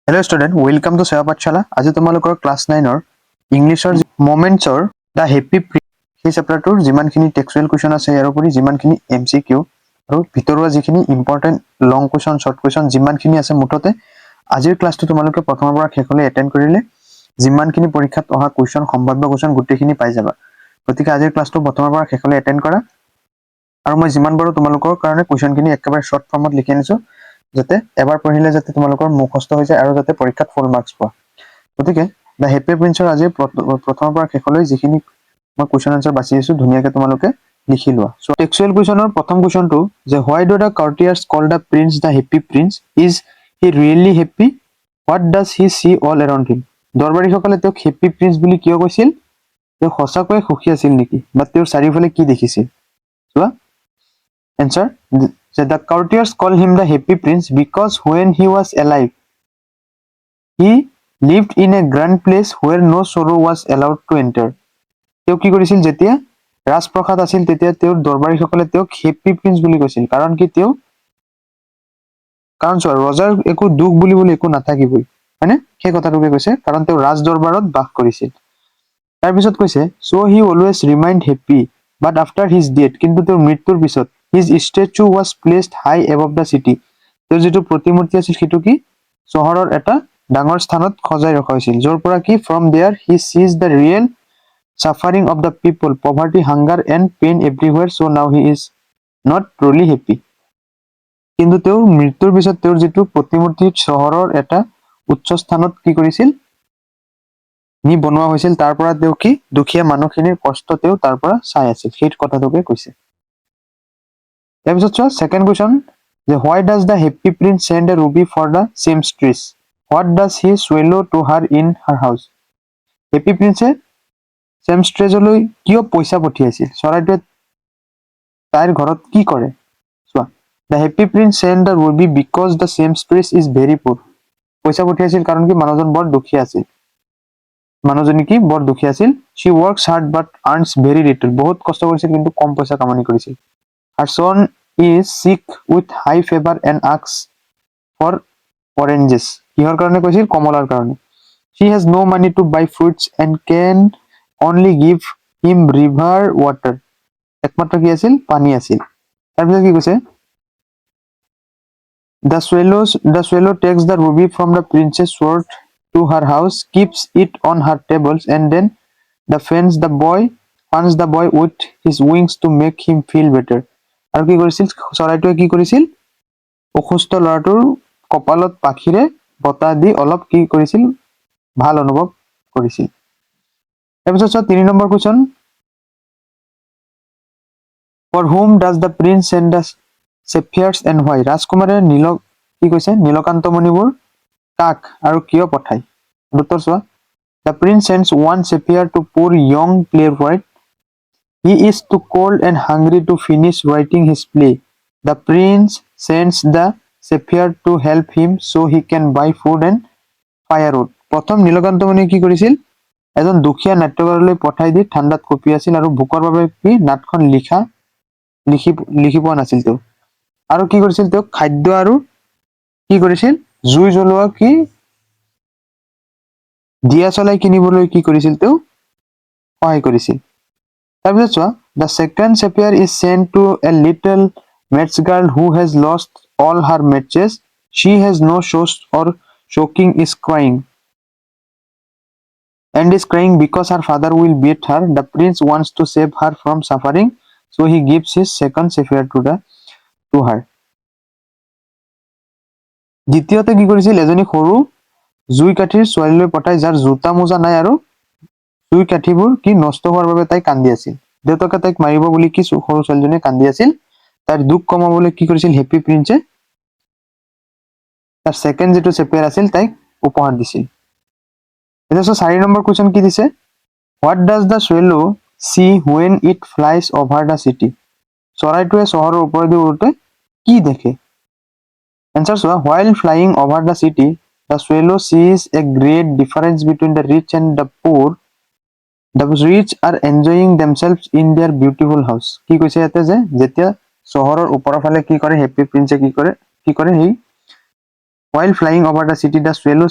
Hello student, welcome to Sewa Pathshala. আজি তোমালোকৰ class 9 ৰ ইংলিছৰ মোমেন্টছৰ দা হেপী সেই চেপ্টাৰটোৰ যিমানখিনি টেক্সচুৱেল কুৱেশ্যন আছে ইয়াৰ উপৰি যিমানখিনি এমচিকিউ আৰু ভিতৰুৱা যিখিনি ইম্পৰ্টেন্ট লং কুৱেশ্যন শৰ্ট কুৱেশ্যন যিমানখিনি আছে মুঠতে আজিৰ ক্লাছটো তোমালোকে প্ৰথমৰ পৰা শেষলৈ এটেন্ড কৰিলে যিমানখিনি পৰীক্ষাত অহা কুৱেশ্যন সম্ভাৱ্য কুৱেশ্যন গোটেইখিনি পাই যাবা গতিকে আজিৰ ক্লাছটো প্ৰথমৰ পৰা শেষলৈ এটেন্ড কৰা আৰু মই যিমান বাৰো তোমালোকৰ কাৰণে কুৱেশ্যনখিনি একেবাৰে শৰ্ট ফৰ্মত লিখি আনিছো যাতে এবাৰ পঢ়িলে যাতে তোমালোকৰ মুখস্থ হৈ যায় আৰু যাতে পৰীক্ষাত ফুল মাৰ্কস পোৱা গতিকে দা হেপী প্ৰিন্সৰ আজি প্ৰথমৰ পৰা শেষলৈ যিখিনি মই কুৱেশ্যন আনসাৰ বাছি আছো ধুনীয়াকৈ তোমালোকে লিখি লোৱা সো টেক্সচুৱেল কুৱেশ্যনৰ প্ৰথম কুৱেশ্যনটো যে why do the courtiers call the prince the happy prince is he really happy what does he see all around him দৰবাৰীসকলে তেওঁক হেপী প্ৰিন্স বুলি কিয় কৈছিল তেওঁ সঁচাকৈয়ে সুখী আছিল নেকি বা তেওঁৰ চাৰিওফালে কি দেখিছিল চোৱা answer the courtiers call him the happy prince because when he was alive he lived in a grand place where no sorrow was allowed to enter তেওঁ কি কৰিছিল যেতিয়া ৰাজপ্ৰসাদ আছিল তেতিয়া তেওঁৰ দৰবাৰীসকলে তেওঁক হেপী প্ৰিন্স বুলি কৈছিল কাৰণ কি তেওঁ কাৰণ চোৱা ৰজাৰ একো দুখ বুলিবলৈ একো নাথাকিবই হয়নে সেই কথাটোকে কৈছে কাৰণ তেওঁ ৰাজ দৰবাৰত বাস কৰিছিল তাৰপিছত কৈছে so he always remained happy but after his death কিন্তু তেওঁৰ মৃত্যুৰ পিছত his statue was placed high above the city তেওঁৰ যেটো প্ৰতিমূৰ্তি আছিল সেটো কি চহৰৰ এটা ডাঙৰ স্থানত খজাই ৰখা হৈছিল যৰ পৰা কি from there he sees the real suffering of the people poverty hunger and pain everywhere so now he is not truly happy কিন্তু তেওঁৰ মৃত্যুৰ পিছত তেওঁৰ যেটো প্ৰতিমূৰ্তি চহৰৰ এটা উচ্চ স্থানত কি কৰিছিল নি বনোৱা হৈছিল তাৰ পৰা তেওঁ কি দুখীয়া মানুহখিনিৰ কষ্ট তেওঁ তাৰ পৰা চাই আছিল সেই কথাটোকে কৈছে তাৰপিছত সেকেন্ড কোৱেশ্চন যে why does the happy prince send a ruby for the seamstress what does he swallow to her in her house happy prince seamstressলৈ কিয় পইচা পঠিয়াইছিল চৰাইটোৱে তাইৰ ঘৰত কি কৰে চোৱা the happy prince sent the ruby because the seamstress is very poor পইচা পঠিয়াইছিল কাৰণ কি মানুহজন বৰ দুখীয়া আছিল মানুহজনী কি বৰ দুখীয়া আছিল she works hard but earns very little বহুত কষ্ট কৰিছিল কিন্তু কম পইচা কামানি কৰিছিল her son is sick with high fever and asks for oranges কিহৰ কাৰণে কৈছিল কমলাৰ কাৰণে she has no money to buy fruits and can only give him river water একমাত্ৰ কি আছিল পানী আছিল তাৰপিছত কি কৈছে the swallow takes the ruby from the princess sword to her house keeps it on her tables and then fans the boy with his wings to make him feel better আৰু কি কৰিছিল চৰাইটোৱে কি কৰিছিল অসুস্থ লৰাটোৰ কপালত পাখিৰে বতা দি অলপ কি কৰিছিল ভাল অনুভৱ কৰিছিল তাৰপিছত 3 number question for whom does the prince send the sapphires and why ৰাজকুমাৰে নীলক কি কৈছে নীলকান্ত মণিবোৰ কাক আৰু কিয় পঠায় উত্তৰ চোৱা the prince sends one sapphire to poor young playwright he is too cold and hungry to finish writing his play the prince sends the sapphire to help him so he can buy food and firewood প্ৰথম নীলকান্ত মণি কি কৰিছিল এজন দুখীয়া নাট্যকাৰলৈ পঠাই দি ঠাণ্ডাত copy আছিল আৰু ভোকৰ বাবে কি নাটখন লিখি পোৱা নাছিল তেওঁ আৰু কি কৰিছিল তেওঁ খাদ্য আৰু কি কৰিছিল জুই জ্বলোৱা কি দিয়া চলাই কিনিবলৈ কি কৰিছিল তেওঁ সহায় কৰিছিল তাৰপিছত চোৱা the second sapphire is sent to a little match girl who has lost all her matches she has no shoes or shocking is crying because her father will beat her the prince wants to save her from suffering so he gives his second sapphire to her দ্বিতীয়তে কি কৰিছিল এজনী সৰু জুই কাঠিৰ ছোৱালীলৈ পঠাই যাৰ জোতা মোজা নাই আৰু জুই কাঠিবোৰ কি নষ্ট হোৱাৰ বাবে তাই কান্দি আছিল দেউতাকে তাইক মাৰিব বুলি কি সৰু ছোৱালীজনীয়ে কান্দি আছিল তাৰ দুখ কমাবলৈ কি কৰিছিল হেপী প্ৰিন্সে তাৰ সেকেন্ড যেটো চেপ্টাৰ আছিল তাইক উপহাৰ দিছিল এটা 4 নম্বৰ কোৱেশ্চন কি দিছে what does the swallow see when it flies over the city চৰাইটোৱে চহৰৰ ওপৰেদি উৰুতে কি দেখে answer so while flying over the city the swallow sees a great difference between the rich and the poor the rich are enjoying themselves in their beautiful house কি কৈছে ইয়াতে যে যেতিয়া চহৰৰ ওপৰৰ ফালে কি কৰে হেপী প্ৰিন্সে কি কৰে সেই While flying over the city, the swallow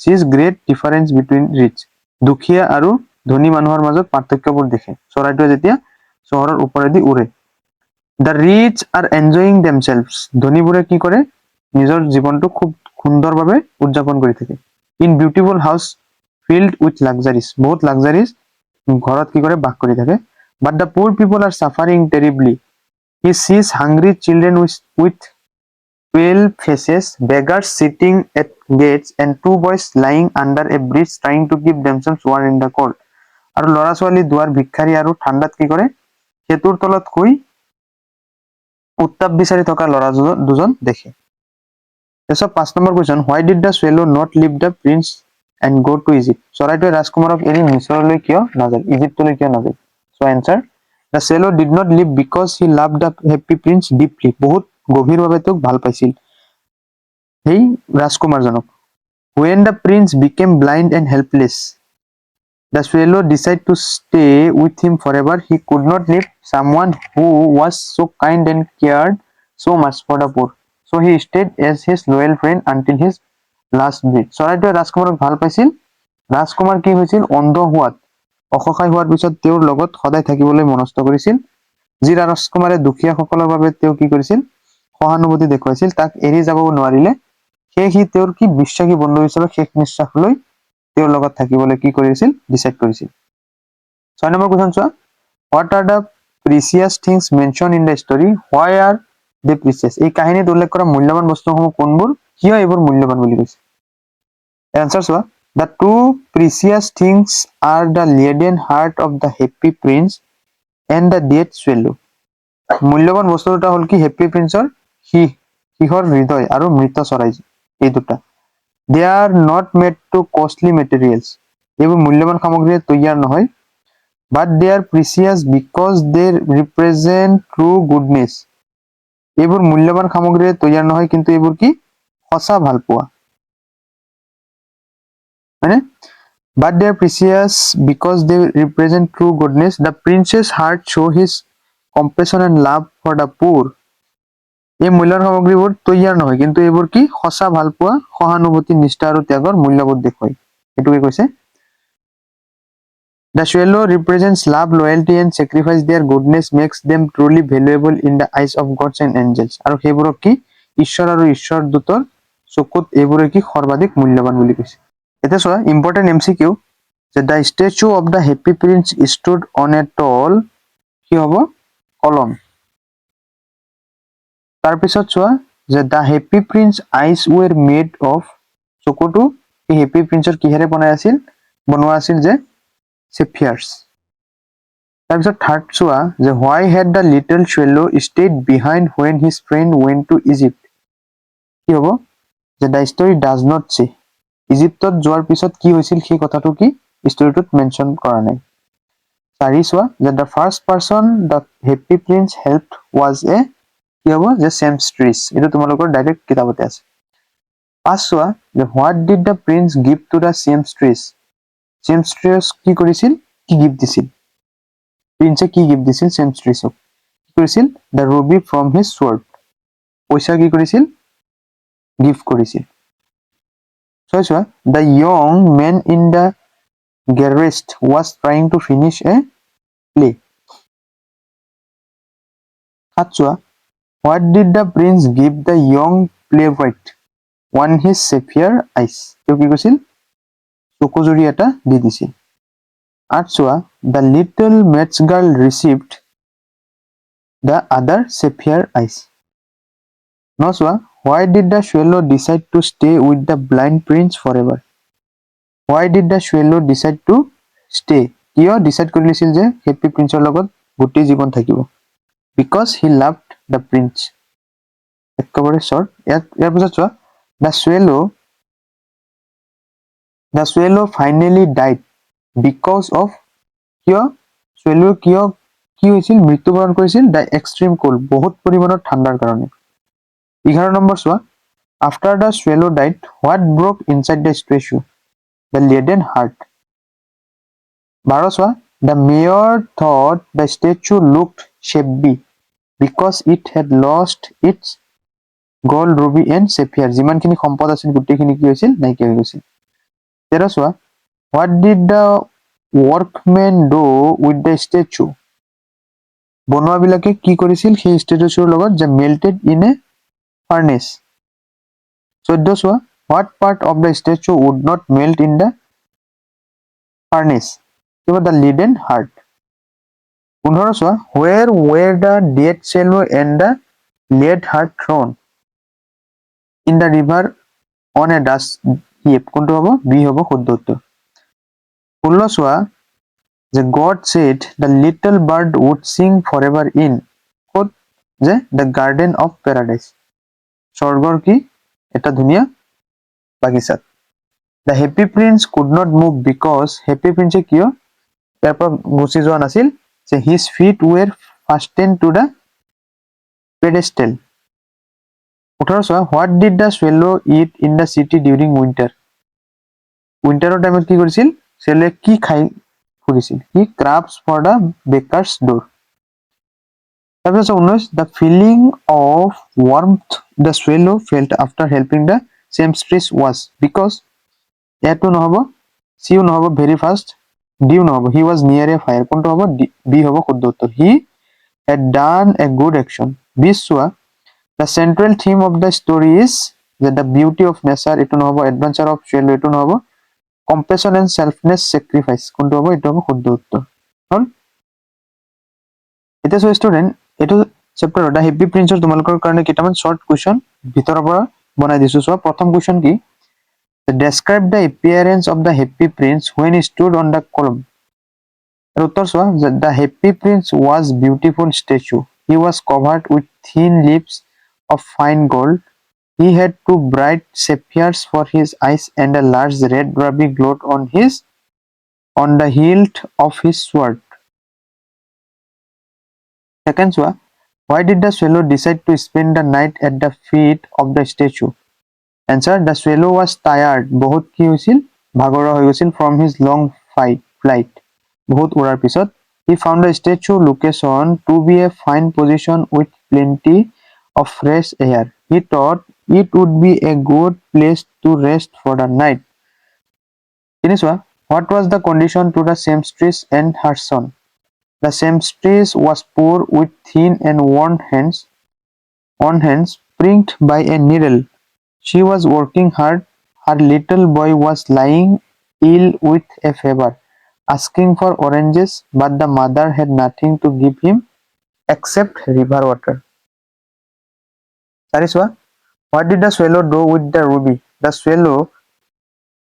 sees great difference between rich. দুখীয়া আৰু ধনী মানুহৰ মাজত পাৰ্থক্যবোৰ দেখে চৰাইটোৱে যেতিয়া চহৰৰ ওপৰেদি উৰে। The rich are enjoying themselves. ধনীবোৰে কি কৰে নিজৰ জীৱনটো খুব সুন্দৰভাৱে উদযাপন কৰি থাকে। In beautiful house filled with luxuries. বহুত luxuries ঘৰত কি কৰে বাস কৰি থাকে। But the poor people are suffering terribly. He sees hungry children with pale faces, beggars sitting at gates, and two boys lying under a bridge trying to keep themselves warm in the cold. আৰু ল'ৰা ছোৱালী দুৱাৰ ভিক্ষাৰী আৰু ঠাণ্ডাত কি কৰে সেতুৰ তলত শুই উত্তাপ বিচাৰি থকা ল'ৰা দুজন দেখে। তাৰপিছত 5 number question, why did the swallow not leave the prince and go to Egypt? চৰাইটোৱে ৰাজকুমাৰক এৰি মিছৰলৈ কিয় নাযায়, ইজিপ্তলৈ কিয় নাযায়? So answer, the swallow did not leave because he loved the happy prince deeply. বহুত গভীৰভাৱে তেওঁক ভাল পাইছিল সেই ৰাজকুমাৰজনক। When the prince became blind and helpless, the swallow decided to stay with him forever. He could not leave someone who was so kind and cared so much for the poor. So he stayed as his loyal friend until his last breath. চৰাইটোৱে ৰাজকুমাৰক ভাল পাইছিল। ৰাজকুমাৰ কি হৈছিল অন্ধ হোৱাত অসহায় হোৱাৰ পিছত তেওঁৰ লগত সদায় থাকিবলৈ মনস্থ কৰিছিল। যি ৰাজকুমাৰে দুখীয়াসকলৰ বাবে তেওঁ কি কৰিছিল সহানুভূতি দেখুৱাইছিল তাক এৰি যাব নোৱাৰিলে। সেয়ে সি তেওঁৰ কি বিশ্বাসী বন্ধু হিচাপে শেষ নিশ্বাস লৈ তেওঁৰ লগত থাকিবলৈ কি কৰিছিল ডিসাইড কৰিছিল। 6 নম্বৰ কোৱেশ্চন চোৱা, what are the precious things mentioned in the story? Why are they precious? এই কাহিনীত উল্লেখ কৰা মূল্যৱান বস্তুসমূহ কোনবোৰ, কিয় এইবোৰ মূল্যৱান বুলি কৈছে? এনসাৰ চোৱা, the two precious things are the leaden heart of the happy prince and the dead swallow. মূল্যৱান বস্তু দুটা হ'ল কি হেপী প্ৰিন্সৰ সিহৰ হৃদয় আৰু মৃত চৰাই এই দুটা। They are not made to costly materials. এইবোৰ মূল্যৱান সামগ্ৰীৰে তৈয়াৰ নহয়। But they are precious because they represent true goodness. এইবোৰ মূল্যৱান সামগ্ৰীৰে তৈয়াৰ নহয় কিন্তু এইবোৰ কি সঁচা ভাল পোৱা হয়নে? But they are precious because they represent true goodness. The prince's heart show his compassion and love for the poor. এই মূল্যৱান সামগ্ৰীবোৰ তৈয়াৰ নহয় কিন্তু এইবোৰ কি সঁচা ভাল পোৱা সহানুভূতি নিষ্ঠা আৰু ত্যাগৰ মূল্যবোধ দেখুৱায়। এটুকে কৈছে The swallow represents love, loyalty and sacrifice. Their goodness makes them truly valuable in the eyes of gods and angels. আৰু সেইবোৰক কি ঈশ্বৰ আৰু ঈশ্বৰ দূতৰ চকুত এইবোৰে কি সৰ্বাধিক মূল্যৱান বুলি কৈছে। এতিয়া চোৱা ইম্পৰ্টেন্ট MCQ যে the statue of the happy prince stood on a tall কি হ'ব কলম। তাৰপিছত চোৱা যে the happy prince eyes were made of চকুটো এই হেপী প্ৰিন্সৰ কিহেৰে বনোৱা আছিল যে sapphires. তাৰপিছত থাৰ্ড চোৱা যে why had the little swallow stayed behind when his friend went to Egypt? কি হ'ব যে the story does not say. ইজিপ্তত যোৱাৰ পিছত কি হৈছিল সেই কথাটো কি ষ্টৰীটোত মেনশ্যন কৰা নাই। চাৰি চোৱা যে the first person the happy prince helped was a কি হ'ব যে seamstress. এইটো তোমালোকৰ ডাইৰেক্ট কিতাপতে আছে। পাঁচ চোৱা যে what did the prince give to the seamstress? seamstress কি কৰিছিল কি গিফ্ট দিছিল প্ৰিন্সে কি গিফ্ট দিছিল seamstressক কি কৰিছিল the ruby from his sword. পইচা কি কৰিছিল গিফ্ট কৰিছিল। ছয় চোৱা the young man in the garret was trying to finish a play. সাত চোৱা what did the prince give the young playwright? One his sapphire eyes. তেওঁ কি কৈছিল চকুজুৰি এটা দি দিছিল। আঠ চোৱা the little match girl received the other sapphire eyes. ন চোৱা why did the swallow decide to stay with the blind prince forever? Why did the swallow decide to stay? কিয় decide কৰি লৈছিল যে হেপী প্ৰিন্সৰ লগত গোটেই জীৱন থাকিব? Because he loved the prince. একেবাৰে short। ইয়াৰ পিছত চোৱা the swallow finally died because of কিয় swallow কিয় কি হৈছিল মৃত্যুবৰণ কৰিছিল the extreme cold বহুত পৰিমাণৰ ঠাণ্ডাৰ কাৰণে। 11 নম্বৰ চোৱা after the swallow died what broke inside the statue? The leaden heart. 12 চোৱা the mayor thought the statue looked shabby because it had lost its gold, ruby and sapphire যিমানখিনি সম্পদ আছিল গোটেইখিনি কি হৈছিল নাইকিয়া হৈ গৈছিল 13 চোৱা what did the workmen do with the statue বনোৱাবিলাকে কি কৰিছিল সেই ষ্টেচুৰ লগত যে melted in a furnace 14 চোৱা what part of the statue would not melt in the furnace কিবা the leaden heart 15 চোৱা where were the dead Sewa and the lead heart thrown in the river on a dust heap কোনটো হ'ব B হ'ব শুদ্ধ উত্তৰ 16 চোৱা যে God said the little bird would sing forever in ক'ত যে the garden of paradise স্বৰ্গৰ কি এটা ধুনীয়া বাগিচাত the happy prince could not move because happy prince কিয় ইয়াৰ পৰা গুচি যোৱা নাছিল যে his feet were fastened to the pedestal 18 চোৱা what did the swallow eat in the city during winter উইন্টাৰৰ টাইমত কি কৰিছিল চেলে কি খাই ফুৰিছিল কি ক্ৰাবস ফৰ দা বেকাৰ্স ডোৰ তাৰপিছত 19 the feeling of warmth the swallow felt after helping the seamstress was because এটো নহব সিও নহব very fast ডিও নহব he was near a fire কোনটো হ'ব বি হ'ব শুদ্ধ উত্তৰ he had done a good action 20 চোৱা the central theme of the story is that the beauty of nature এটো নহব adventure of swallow এটো নহব compassion and selfless sacrifice কোনটো হ'ব এটো হ'ব শুদ্ধ উত্তৰ হল এটা সো স্টুডেন্ট এটো চ্যাপ্টাৰ দা হেপি প্ৰিন্সৰ তোমালোকৰ কাৰণে কিটামান শৰ্ট কোৱেশ্চন ভিতৰৰ পৰা বনাই দিছো সো প্ৰথম কোৱেশ্চন কি describe the appearance of the happy prince when he stood on the column উত্তৰ so the happy prince was beautiful statue he was covered with thin lips of fine gold he had two bright sapphires for his eyes and a large red ruby glowed on the hilt of his sword second one why did the swallow decide to spend the night at the feet of the statue answer the swallow was tired বহুত কি হৈছিল ভাগৰা হৈ গৈছিল from his long flight বহুত উৰাৰ পিছত he found the statue location to be a fine position with plenty of fresh air he thought it would be a good place to rest for the night finish what was the condition to the seamstress and her son the seamstress was poor with thin and worn hands pricked by a needle she was working hard her little boy was lying ill with a fever asking for oranges but the mother had nothing to give him except river water Sariswa what did the swallow do with the ruby the swallow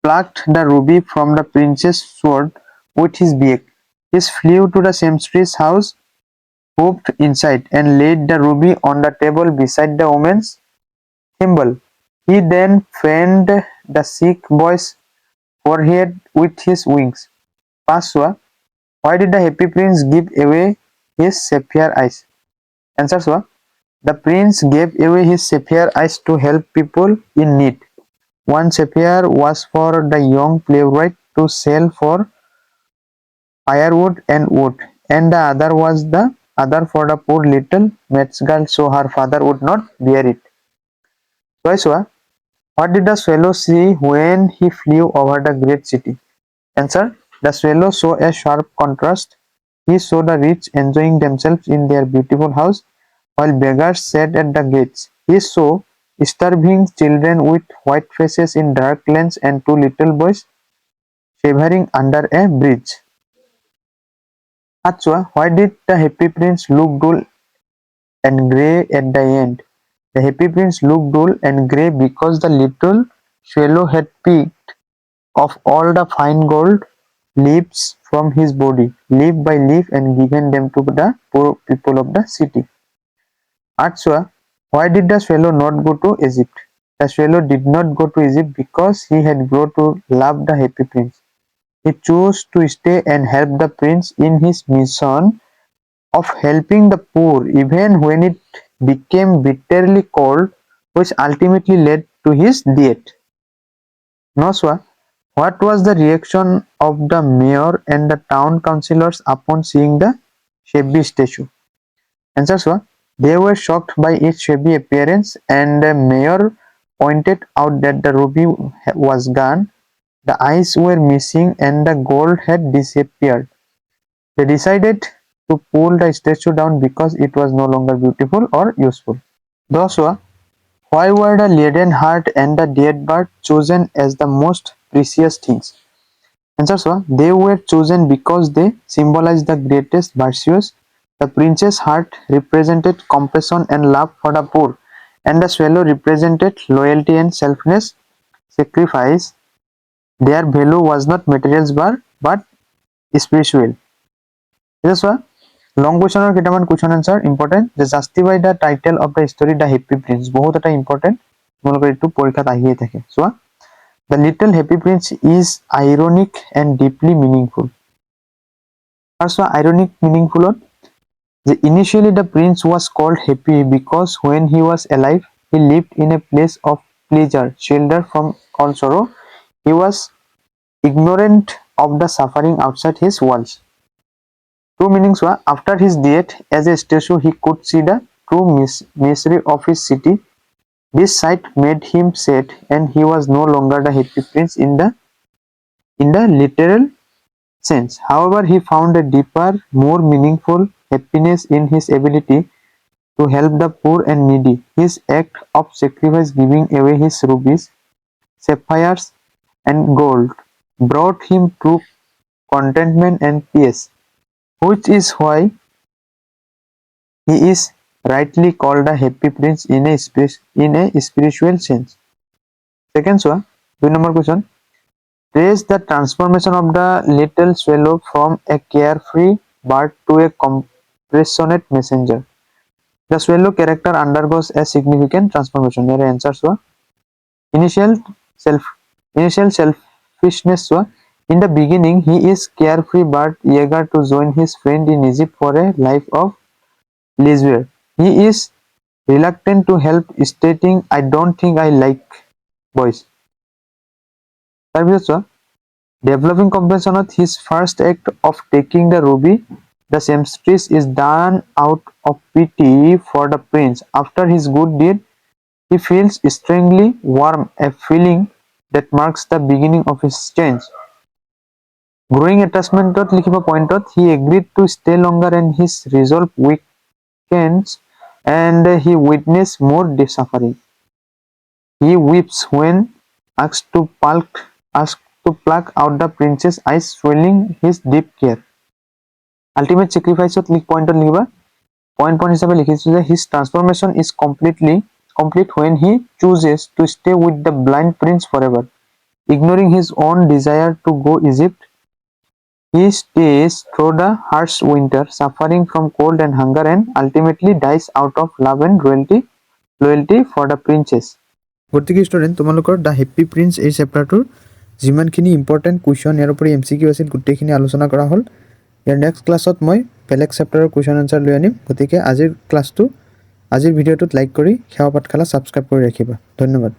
plucked the ruby from the prince's sword with his beak he flew to the seamstress house hopped inside and laid the ruby on the table beside the woman's thimble he then fanned the sick boy's forehead with his wings Paswa why did the happy prince give away his sapphire eyes answer swa the prince gave away his sapphire eyes to help people in need one sapphire was for the young playwright to sell for firewood and wood and the other for the poor little maid's girl so her father would not bear it twice what did the swallow see when he flew over the great city answer the swallow saw a sharp contrast he saw the rich enjoying themselves in their beautiful house while beggars sat at the gates he saw starving children with white faces in dark lanes and two little boys shivering under a bridge Achwa, why did the happy prince look dull and grey at the end? The happy prince looked dull and grey because the little swallow had picked off all the fine gold leaves from his body, leaf by leaf, and given them to the poor people of the city. Achwa, why did the swallow not go to Egypt? The swallow did not go to Egypt because he had grown to love the happy prince. He chose to stay and help the prince in his mission of helping the poor even when it became bitterly cold which ultimately led to his death. Noswa, what was the reaction of the mayor and the town councillors upon seeing the shabby statue? Answer Swa, They were shocked by its shabby appearance, and the mayor pointed out that the ruby was gone, the eyes were missing, and the gold had disappeared. They decided to pull the statue down because it was no longer beautiful or useful. Thus, why were the leaden heart and the dead bird chosen as the most precious things? Answers were, they were chosen because they symbolized the greatest virtues. The prince's heart represented compassion and love for the poor, and the swallow represented loyalty and selfless sacrifice. Their value was not materials but spiritual. This was long question or কেইটামান question answer important. The justify the title of the story The Happy Prince. বহুত এটা important. তোমালোকৰ এইটো পৰীক্ষাত আহিয়ে থাকে। চোৱা, The Little Happy Prince is ironic and deeply meaningful. First, ironic meaningful. Initially, the prince was called happy because when he was alive, he lived in a place of pleasure, sheltered from all sorrow. He was ignorant of the suffering outside his walls. True meanings were, after his death, as a statue, he could see the true misery of his city. This sight made him sad, and he was no longer the happy prince in the literal sense. However, he found a deeper, more meaningful happiness in his ability to help the poor and needy. His act of sacrifice, giving away his rubies, sapphires, and gold, brought him true contentment and peace, which is why he is rightly called a happy prince in a spiritual sense. Second, 2 number question. Trace the transformation of the little swallow from a carefree bird to a compassionate messenger. The swallow character undergoes a significant transformation. Your answers were, initial selfishness. In the beginning, he is carefree but eager to join his friend in Egypt for a life of leisure. He is reluctant to help, stating, I don't think I like boys. Developing compassion, his first act of taking the ruby, the seamstress, is done out of pity for the prince. After his good deed, he feels strangely warm, a feeling that marks the beginning of his change. Growing attachment, he agreed to stay longer, and his resolve weakens, and he witnessed more suffering. He weeps when asked to pluck out the prince's eyes, swelling his deep care. Ultimate sacrifice point হিসাবে লিখিছো যে his transformation is complete when he chooses to stay with the blind prince forever. Ignoring his own desire to go Egypt, he stays through the harsh winter, suffering from cold and hunger, and ultimately dies out of love and loyalty for the princess. গতিকে student, তোমালোকৰ the happy prince এই চেপ্টাৰটোৰ যিমানখিনি important question, ইয়াৰ উপৰি MCQ আছিল, গোটেইখিনি আলোচনা কৰা হ'ল। ইয়াৰ নেক্সট ক্লাছত মই বেলেগ চেপ্টাৰৰ কুৱেশ্যন আনচাৰ লৈ আনিম। গতিকে আজিৰ ভিডিঅ'টোত লাইক কৰি সেৱা পাঠশালা ছাবস্ক্ৰাইব কৰি ৰাখিবা। ধন্যবাদ।